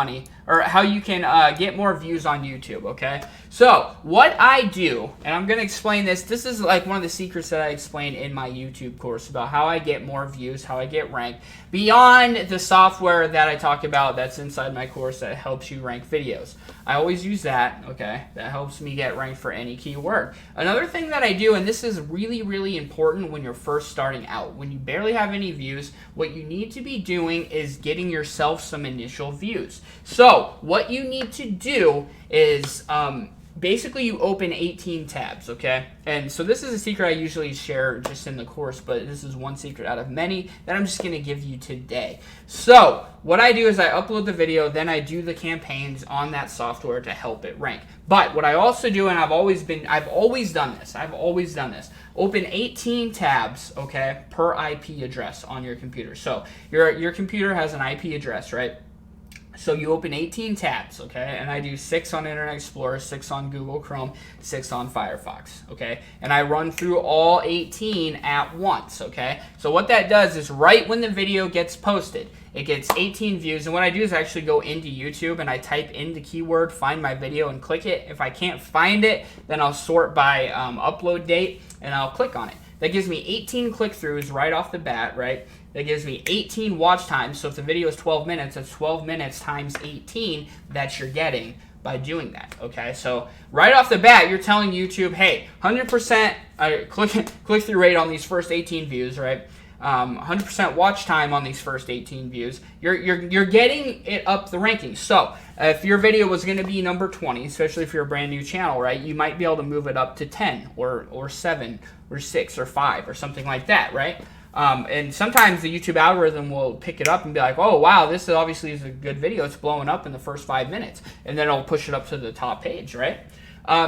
money, or how you can get more views on YouTube, okay? So what I do, and I'm going to explain this. This is like one of the secrets that I explain in my YouTube course about how I get more views, how I get ranked, beyond the software that I talk about that's inside my course that helps you rank videos. I always use that, okay? That helps me get ranked for any keyword. Another thing that I do, and this is really, really important when you're first starting out, when you barely have any views, what you need to be doing is getting yourself some initial views. So what you need to do is basically you open 18 tabs, okay? And so this is a secret I usually share just in the course, but this is one secret out of many that I'm just going to give you today. So what I do is I upload the video, then I do the campaigns on that software to help it rank. But what I also do, and I've always done this, open 18 tabs, okay, per IP address on your computer. So your computer has an IP address, right? So you open 18 tabs, okay, and I do 6 on Internet Explorer, 6 on Google Chrome, 6 on Firefox, okay, and I run through all 18 at once, okay. So what that does is right when the video gets posted, it gets 18 views, and what I do is I actually go into YouTube and I type in the keyword, find my video, and click it. If I can't find it, then I'll sort by upload date, and I'll click on it. That gives me 18 click-throughs right off the bat, right? That gives me 18 watch times. So if the video is 12 minutes, that's 12 minutes times 18 that you're getting by doing that, okay? So right off the bat, you're telling YouTube, hey, 100% click-through rate on these first 18 views, right? 100% watch time on these first 18 views. You're getting it up the rankings. So if your video was going to be number 20, especially if you're a brand new channel, right, you might be able to move it up to 10 or 7 or 6 or 5 or something like that, right? And sometimes the YouTube algorithm will pick it up and be like, oh, wow, this obviously is a good video. It's blowing up in the first 5 minutes. And then it'll push it up to the top page, right?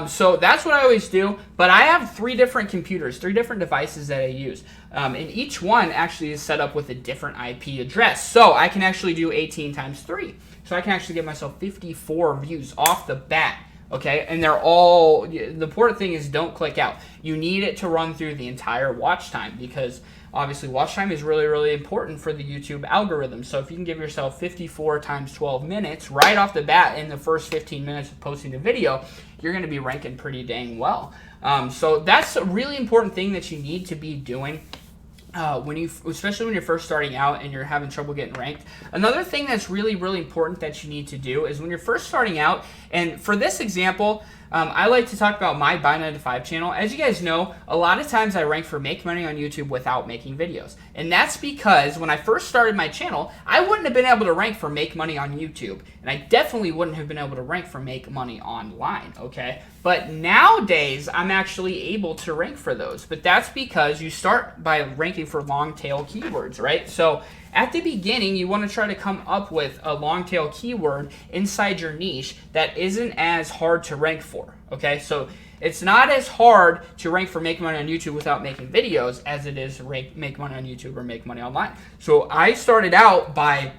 So that's what I always do. But I have 3 different computers, 3 different devices that I use. And each one actually is set up with a different IP address. So I can actually do 18 times 3. So I can actually get myself 54 views off the bat. Okay, and they're all, the important thing is don't click out. You need it to run through the entire watch time because obviously watch time is really, really important for the YouTube algorithm. So if you can give yourself 54 times 12 minutes right off the bat in the first 15 minutes of posting the video, you're going to be ranking pretty dang well. So that's a really important thing that you need to be doing. Especially when you're first starting out and you're having trouble getting ranked. Another thing that's really, really important that you need to do is when you're first starting out, and for this example, I like to talk about my Buy 9 to 5 channel. As you guys know, a lot of times I rank for make money on YouTube without making videos. And that's because when I first started my channel, I wouldn't have been able to rank for make money on YouTube. And I definitely wouldn't have been able to rank for make money online, okay? But nowadays, I'm actually able to rank for those. But that's because you start by ranking for long tail keywords, right? So at the beginning, you want to try to come up with a long tail keyword inside your niche that isn't as hard to rank for, okay? So it's not as hard to rank for make money on YouTube without making videos as it is to make money on YouTube or make money online. So I started out by,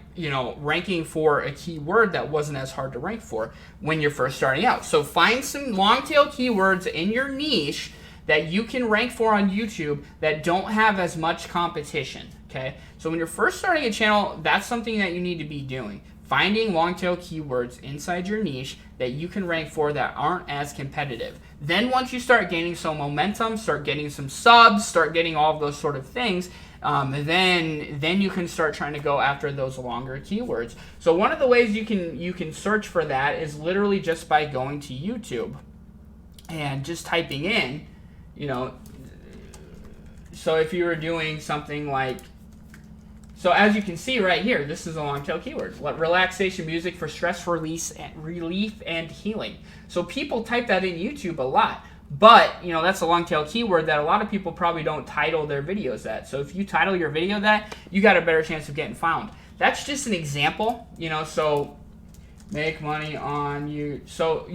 ranking for a keyword that wasn't as hard to rank for when you're first starting out. So find some long tail keywords in your niche that you can rank for on YouTube that don't have as much competition, okay? So when you're first starting a channel, that's something that you need to be doing. Finding long tail keywords inside your niche that you can rank for that aren't as competitive. Then once you start gaining some momentum, start getting some subs, start getting all of those sort of things, then you can start trying to go after those longer keywords. So one of the ways you can search for that is literally just by going to YouTube and just typing in, so if you were doing something like, so as you can see right here, this is a long tail keyword. Relaxation music for stress relief and healing. So people type that in YouTube a lot. But, that's a long tail keyword that a lot of people probably don't title their videos that. So if you title your video that, you got a better chance of getting found. That's just an example, so make money on you. So,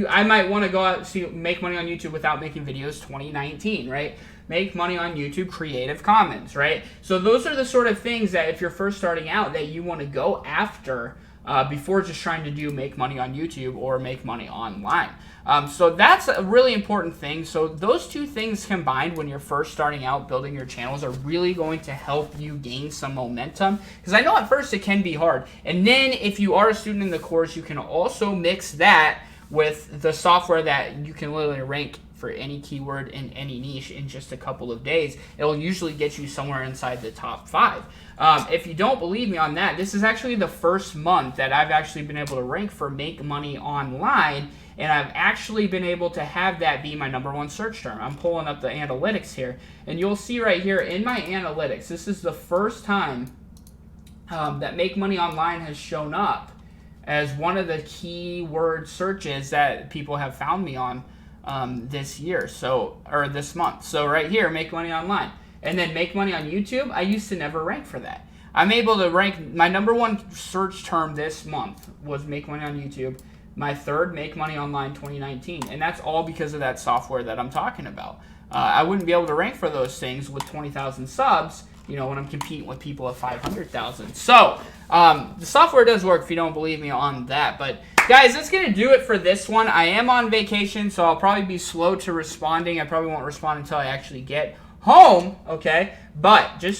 I might want to go out and make money on YouTube without making videos 2019, right? Make money on YouTube, Creative Commons, right? So those are the sort of things that if you're first starting out that you want to go after before just trying to make money on YouTube or make money online. So that's a really important thing. So those two things combined when you're first starting out building your channels are really going to help you gain some momentum. Because I know at first it can be hard. And then if you are a student in the course, you can also mix that with the software that you can literally rank for any keyword in any niche in just a couple of days. It'll usually get you somewhere inside the top 5. If you don't believe me on that, this is actually the first month that I've actually been able to rank for Make Money Online, and I've actually been able to have that be my #1 search term. I'm pulling up the analytics here, and you'll see right here in my analytics, this is the first time that Make Money Online has shown up as one of the keyword searches that people have found me on this year, or this month. So right here, Make Money Online. And then Make Money on YouTube, I used to never rank for that. I'm able to rank, my #1 search term this month was Make Money on YouTube. My third, Make Money Online 2019. And that's all because of that software that I'm talking about. I wouldn't be able to rank for those things with 20,000 subs, you know, when I'm competing with people at 500,000. So, the software does work if you don't believe me on that. But, guys, that's going to do it for this one. I am on vacation, so I'll probably be slow to responding. I probably won't respond until I actually get home, okay? But, just